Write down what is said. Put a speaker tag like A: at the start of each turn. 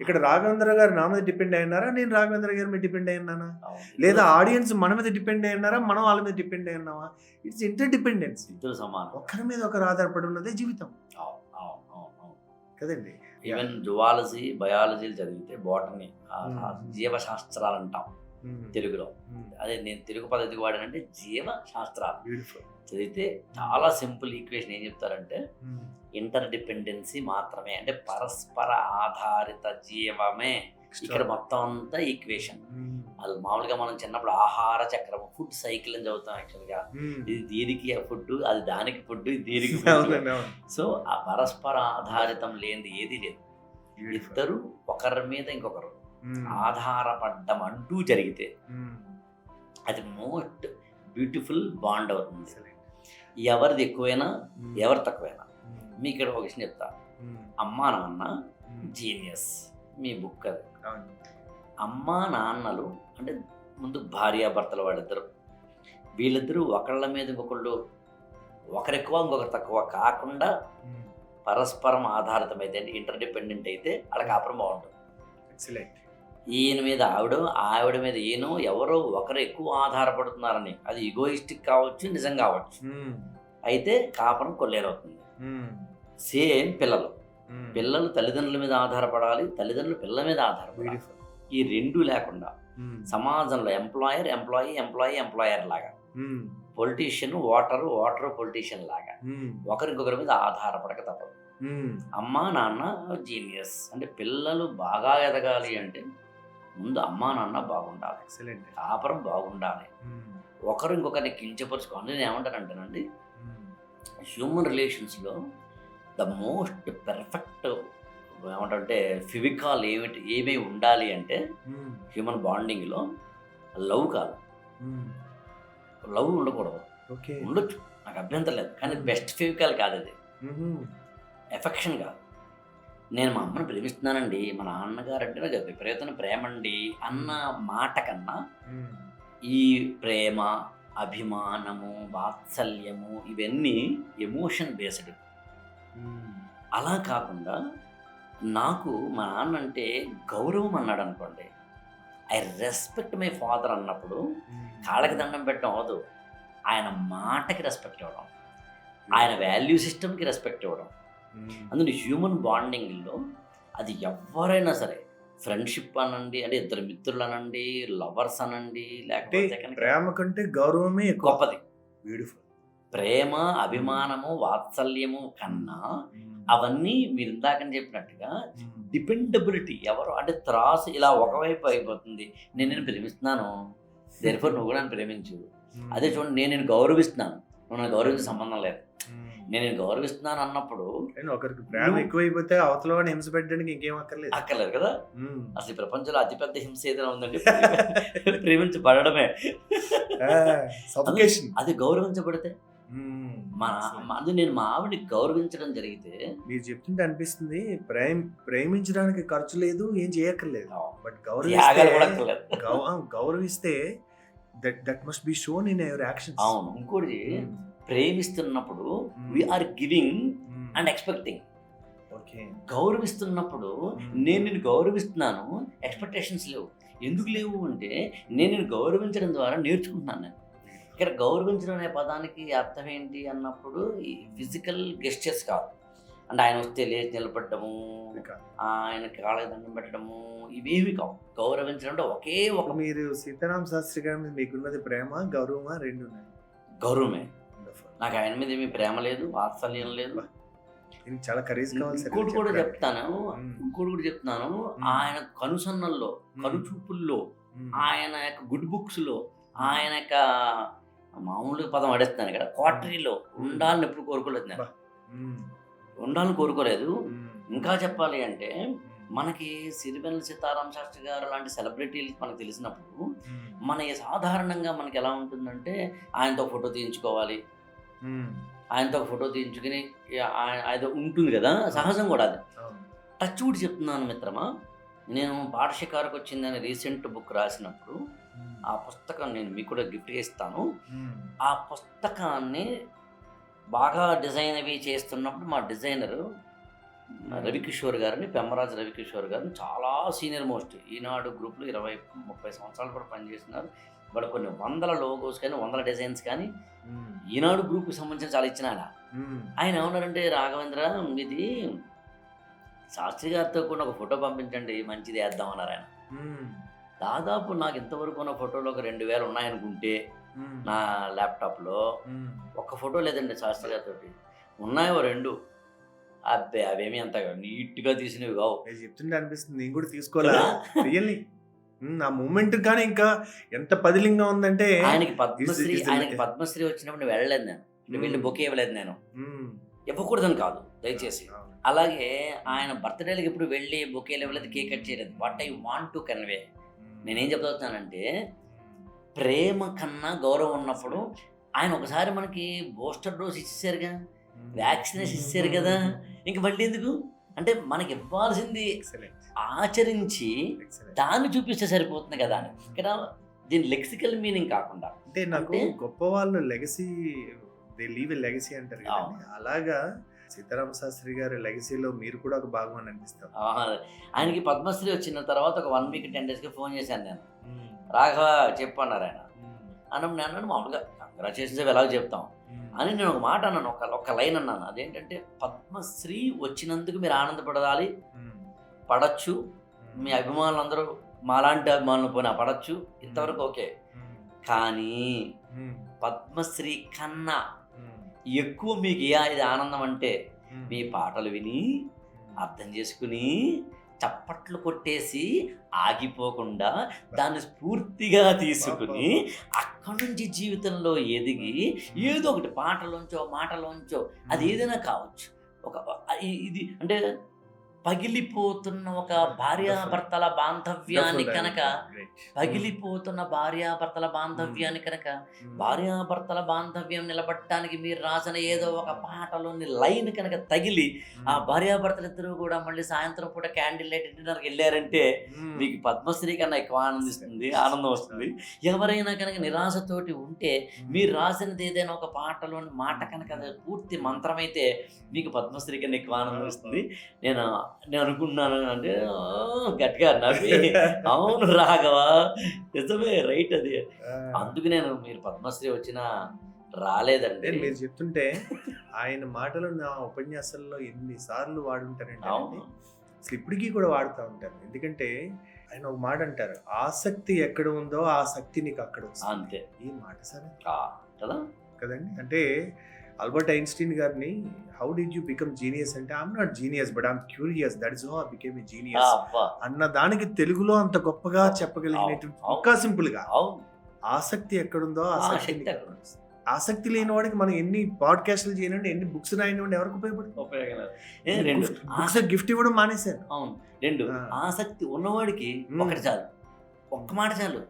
A: ఇక్కడ రాఘవేంద్ర గారు నా మీద డిపెండ్ అయినారా, నేను రాఘవేంద్ర గారి మీద డిపెండ్ అయినానా, లేదా ఆడియన్స్ మన మీద డిపెండ్ అయినారా, మనం వాళ్ళ మీద డిపెండ్ అయినావా? It's interdependence.
B: ఇద్దరు సమానం.
A: ఒకరి మీద ఒకరు ఆధారపడి ఉన్నదే జీవితం కదండి.
B: ఈవెన్ జువాలజీ బయాలజీలు చదివితే బాటనీ జీవశాస్త్రాలు అంటాం తెలుగులో. అదే నేను తెలుగు పద్ధతికి వాడానంటే జీవశాస్త్రాలు. చదివితే చాలా సింపుల్ ఈక్వేషన్ ఏం చెప్తారంటే ఇంటర్ డిపెండెన్సీ మాత్రమే, అంటే పరస్పర ఆధారిత జీవమే ఇక్కడ మొత్తం అంతా ఈక్వేషన్. అది మామూలుగా మనం చిన్నప్పుడు ఆహార చక్రం ఫుడ్ సైకిల్ అని చదువుతాం. యాక్చువల్గా ఇది దీనికి ఫుడ్, అది దానికి ఫుడ్, ఇది దీనికి ఫుడ్. సో ఆ పరస్పర ఆధారితం లేనిది ఏది లేదు. ఇద్దరు ఒకరి మీద ఇంకొకరు ఆధారపడ్డం అంటూ జరిగితే అది మోస్ట్ బ్యూటిఫుల్ బాండ్ అవుతుంది. ఎవరిది ఎక్కువైనా ఎవరు తక్కువైనా. మీ ఇక్కడ ఒక విషయం చెప్తా. అమ్మా నాన్న జీనియస్, మీ బుక్ అది. అమ్మా నాన్నలు అంటే ముందు భార్యాభర్తలు వాళ్ళిద్దరు, వీళ్ళిద్దరూ ఒకళ్ళ మీద ఇంకొకళ్ళు ఒకరు ఎక్కువ ఇంకొకరు తక్కువ కాకుండా పరస్పరం ఆధారితమైతే ఇంటర్ డిపెండెంట్ అయితే అలా కాపురం బాగుంటుంది. ఈయన మీద ఆవిడ, ఆవిడ మీద ఈయన, ఎవరో ఒకరు ఎక్కువ ఆధారపడుతున్నారని, అది ఈగోయిస్టిక్ కావచ్చు, నిజం కావచ్చు, అయితే కాపురం కొల్లేరవుతుంది. సేమ్ పిల్లలు తల్లిదండ్రుల మీద ఆధారపడాలి, తల్లిదండ్రులు పిల్లల మీద ఆధారపడాలి. ఈ రెండు లేకుండా సమాజంలో ఎంప్లాయర్ ఎంప్లాయీ, ఎంప్లాయీ ఎంప్లాయర్ లాగా, పొలిటీషియన్ ఓటరు, ఓటరు పొలిటీషియన్ లాగా ఒకరికొకరి మీద ఆధారపడక తప్పదు. అమ్మా నాన్న జీనియస్ అంటే పిల్లలు బాగా ఎదగాలి అంటే ముందు అమ్మా నాన్న బాగుండాలి, కాపురం బాగుండాలి. ఒకరు ఇంకొకరిని కించపరుచుకోవాలి. నేను ఏమంటానంటేనండి, హ్యూమన్ రిలేషన్స్లో ద మోస్ట్ పెర్ఫెక్ట్ ఏమంటే ఫిజికల్ ఏమేమి ఉండాలి అంటే హ్యూమన్ బాండింగ్లో లవ్ కాదు, లవ్ ఉండకూడదు. ఉండొచ్చు, నాకు అభ్యంతరం లేదు, కానీ బెస్ట్ ఫిజికల్ కాదు అది. ఎఫెక్షన్ కాదు. నేను మా అమ్మని ప్రేమిస్తున్నానండి, మా నాన్నగారు అంటే నాకు విపరీతమైన ప్రేమ అండి అన్న మాట కన్నా ఈ ప్రేమ, అభిమానము, వాత్సల్యము ఇవన్నీ ఎమోషన్ బేస్డ్. అలా కాకుండా నాకు మా నాన్న అంటే గౌరవం అన్నాడు అనుకోండి, ఐ రెస్పెక్ట్ మై ఫాదర్ అన్నప్పుడు కాళ్ళకి దండం పెట్టడం అవదు, ఆయన మాటకి రెస్పెక్ట్ ఇవ్వడం, ఆయన వాల్యూ సిస్టమ్కి రెస్పెక్ట్ ఇవ్వడం. అందులో హ్యూమన్ బాండింగ్లో అది ఎవరైనా సరే, ఫ్రెండ్షిప్ అనండి, అంటే ఇద్దరు మిత్రులు అనండి, లవర్స్ అనండి, లేకపోతే
A: ప్రేమ కంటే గౌరవమే
B: గొప్పది.
A: బ్యూటిఫుల్.
B: ప్రేమ, అభిమానము, వాత్సల్యము కన్నా అవన్నీ మీరు ఇందాకని చెప్పినట్టుగా డిపెండబిలిటీ. ఎవరు అంటే త్రాసు ఇలా ఒకవైపు అయిపోతుంది. నేను ప్రేమిస్తున్నాను, దేనిఫోర్ నువ్వు కూడా నన్ను ప్రేమించు. అదే చూడండి, నేను గౌరవిస్తున్నాను, నువ్వు నన్ను గౌరవించే సంబంధం లేదు. నేను గౌరవిస్తున్నాను అన్నప్పుడు
A: ఒకరికి ప్రేమ ఎక్కువైపోతే అవతల వాడిని హింస పెట్టడానికి ఇంకేం
B: అక్కర్లేదు కదా. అసలు ఈ ప్రపంచంలో అతిపెద్ద హింస ఏదైనా ఉందంటే ప్రేమించబడమే. అది గౌరవించబడితే నేను మా ఆవిడని గౌరవించడం జరిగితే,
A: మీరు చెప్తుంటే అనిపిస్తుంది ప్రేమించడానికి ఖర్చు లేదు, ఏం చేయక్కర్లేదు. బట్ గౌరవిస్తే that must be shown in your actions.
B: అవును. ఇంకోటి, ప్రేమిస్తున్నప్పుడు వీఆర్ గివింగ్ అండ్ ఎక్స్పెక్టింగ్. గౌరవిస్తున్నప్పుడు నేను నిన్ను గౌరవిస్తున్నాను, ఎక్స్పెక్టేషన్స్ లేవు. ఎందుకు లేవు అంటే నేను నిన్ను గౌరవించడం ద్వారా నేర్చుకుంటున్నాను. నేను ఇక్కడ గౌరవించడం అనే పదానికి అర్థం ఏంటి అన్నప్పుడు ఫిజికల్ గెస్చర్స్ కాదు. అంటే ఆయన వస్తే లేచి నిలబడము, ఆయన కాళ్ళకి దండం పెట్టడము, ఇవేమి కావు. గౌరవించడం అంటే ఒకే ఒక.
A: మీరు సీతారామ శాస్త్రి గారి మీద మీకున్నది ప్రేమ, గౌరవమా? రెండు ఉన్నాయి.
B: గౌరవమే. నాకు ఆయన మీద ఏమీ ప్రేమ లేదు, వాత్సల్యం లేదు.
A: చాలా ఖరీదు కావాలి.
B: ఇంకోటి కూడా చెప్తున్నాను, ఆయన కనుసన్నల్లో, కనుచూపుల్లో, ఆయన యొక్క గుడ్ బుక్స్లో, ఆయన యొక్క మామూలుగా పదం అడేస్తున్నాను ఇక్కడ, క్వార్టరీలో ఉండాలని ఎప్పుడు కోరుకోలేదు. నేను ఉండాలని కోరుకోలేదు. ఇంకా చెప్పాలి అంటే మనకి సిరివెన్నెల సీతారామ శాస్త్రి గారు లాంటి సెలబ్రిటీలు మనకు తెలిసినప్పుడు మన సాధారణంగా మనకి ఎలా ఉంటుందంటే ఆయనతో ఫోటో తీయించుకోవాలి, ఆయనతో ఫోటో తీయించుకుని అది ఉంటుంది కదా, సహజం కూడా అది. టచ్ కూడా చెప్తున్నాను మిత్రమా, నేను పాఠశికారికి వచ్చిందని రీసెంట్ బుక్ రాసినప్పుడు ఆ పుస్తకం నేను మీకు కూడా గిఫ్ట్గా ఇస్తాను. ఆ పుస్తకాన్ని బాగా డిజైన్ అవి చేస్తున్నప్పుడు మా డిజైనరు రవికిషోర్ గారిని, పెమ్మరాజు రవికిషోర్ గారిని, చాలా సీనియర్ మోస్ట్ ఈనాడు గ్రూప్లో 20-30 సంవత్సరాలు కూడా పనిచేస్తున్నారు. వాళ్ళు కొన్ని వందల లోగోస్ కానీ, వందల డిజైన్స్ కానీ ఈనాడు గ్రూప్కి సంబంధించిన చాలా ఇచ్చిన ఆయన ఏమన్నారంటే, రాఘవేంద్ర ఇది శాస్త్రి గారితో కూడా ఒక ఫోటో పంపించండి, మంచిది వేద్దామన్నారు ఆయన. దాదాపు నాకు ఇంతవరకు ఉన్న ఫోటోలో ఒక 2000 ఉన్నాయనుకుంటే నా ల్యాప్టాప్లో, ఒక్క ఫోటో లేదండి శాస్త్రి గారితో. ఉన్నాయో 2. అబ్బే అవేమీ అంత నీట్గా తీసినవి కావు.
A: చెప్తుంటే అనిపిస్తుంది నేను కూడా తీసుకోవాలా రియల్లీ. ఆ మూమెంట్ కానీ ఇంకా ఎంత పదిలింగా ఉందంటే.
B: ఆయనకి పద్మశ్రీ వచ్చినప్పుడు నేను వెళ్ళలేదు, నేను వెళ్ళి బొకే ఇవ్వలేదు, నేను ఇవ్వకూడదని కాదు దయచేసి. అలాగే ఆయన బర్త్డేలకు ఇప్పుడు వెళ్ళి బొకేలు ఇవ్వలేదు, కేక్ కట్ చేయలేదు. What I want to convey, నేనేం చెప్తానంటే, ప్రేమ కన్నా గౌరవం ఉన్నప్పుడు ఆయన ఒకసారి మనకి బూస్టర్ డోస్ ఇచ్చేసారుగా, వ్యాక్సినేషన్ ఇచ్చారు కదా, ఇంక మళ్ళీ ఎందుకు అంటే మనకి ఇవ్వాల్సింది ఆచరించి దాన్ని చూపిస్తే సరిపోతుంది కదా అని. ఇక్కడ దీని లెక్సికల్ మీనింగ్ కాకుండా,
A: అంటే నాకు గొప్ప వాళ్ళు legacy, they leave a legacy అంటారు కదా, అలాగా సీతారామ శాస్త్రి గారి లెగసీలో మీరు కూడా ఒక భాగం అని అనిపిస్తాం.
B: ఆయనకి పద్మశ్రీ వచ్చిన తర్వాత ఒక 1 వీక్ 10 డేస్కి ఫోన్ చేశాను నేను. రాఘవ చెప్పు అన్నారు ఆయన. అన్నప్పుడు నేను అన్నాను, మామూలుగా కంగ్రాచులేషన్స్ ఎలాగో చెప్తాం అని నేను ఒక మాట అన్నాను, ఒక లైన్ అన్నాను. అదేంటంటే, పద్మశ్రీ వచ్చినందుకు మీరు ఆనందపడాలి, పడచ్చు, మీ అభిమానులు అందరూ మాలాంటి అభిమానులు పోయినా పడచ్చు, ఇంతవరకు ఓకే. కానీ పద్మశ్రీ కన్నా ఎక్కువ మీకు ఇది ఆనందం అంటే, మీ పాటలు విని అర్థం చేసుకుని చప్పట్లు కొట్టేసి ఆగిపోకుండా దాన్ని స్ఫూర్తిగా తీసుకుని అక్కడి నుంచి జీవితంలో ఎదిగి ఏదో ఒకటి మాటలోంచో అది ఏదైనా కావచ్చు, ఒక ఇది అంటే పగిలిపోతున్న ఒక భార్యాభర్తల బాంధవ్యాన్ని కనుక భార్యాభర్తల బాంధవ్యం నిలబడటానికి మీరు రాసిన ఏదో ఒక పాటలోని లైన్ కనుక తగిలి ఆ భార్యాభర్తలు ఇద్దరు కూడా మళ్ళీ సాయంత్రం పూట క్యాండిల్ లైట్ డిన్నర్కి వెళ్ళారంటే మీకు పద్మశ్రీ కన్నా ఎక్కువ ఆనందం వస్తుంది. ఎవరైనా కనుక నిరాశతోటి ఉంటే మీరు రాసినది ఏదైనా ఒక పాటలోని మాట కనుక పూర్తి మంత్రమైతే మీకు పద్మశ్రీ కన్నా ఎక్కువ ఆనందం వస్తుంది. నేను అనుకున్నాను అంటే గట్టిగా నవ్వి, అవును రాఘవ నిజమే, రైట్ అది. అందుకు నేను మీరు పద్మశ్రీ వచ్చినా రాలేదండి.
A: మీరు చెప్తుంటే ఆయన మాటలు నా ఉపన్యాసాల్లో ఎన్నిసార్లు వాడుంటానంటే అసలు ఇప్పటికీ కూడా వాడుతూ ఉంటాను. ఎందుకంటే ఆయన ఒక మాట అంటారు, ఆసక్తి ఎక్కడ ఉందో ఆ శక్తి నీకు అక్కడ వస్తుంది.
B: అంతే.
A: ఈ మాట సరే
B: కదా
A: కదండి. అంటే ఆల్బర్ట్ ఐన్స్టీన్ గారిని how did you become genius అంటే, I'm not genius but I'm curious, that is how I became a genius అన్న దానికి తెలుగులో అంత గొప్పగా చెప్పగలిగినటువంటి, ఇంకా సింపుల్ గా ఆసక్తి ఎక్కడుందో ఆ శక్తి. ఆసక్తి లేని వాడికి మనం ఎన్ని పాడ్కాస్ట్లు చేయనివ్వండి, ఎన్ని బుక్స్ రాయనివ్వండి, ఎవరికి ఉపయోగపడుతుంది? గిఫ్ట్ ఇవ్వడం మానేశారు.
B: అవును. 2 ఆసక్తి ఉన్నవాడికి ఒకటి చాలు, ఒక్క మాట చాలు.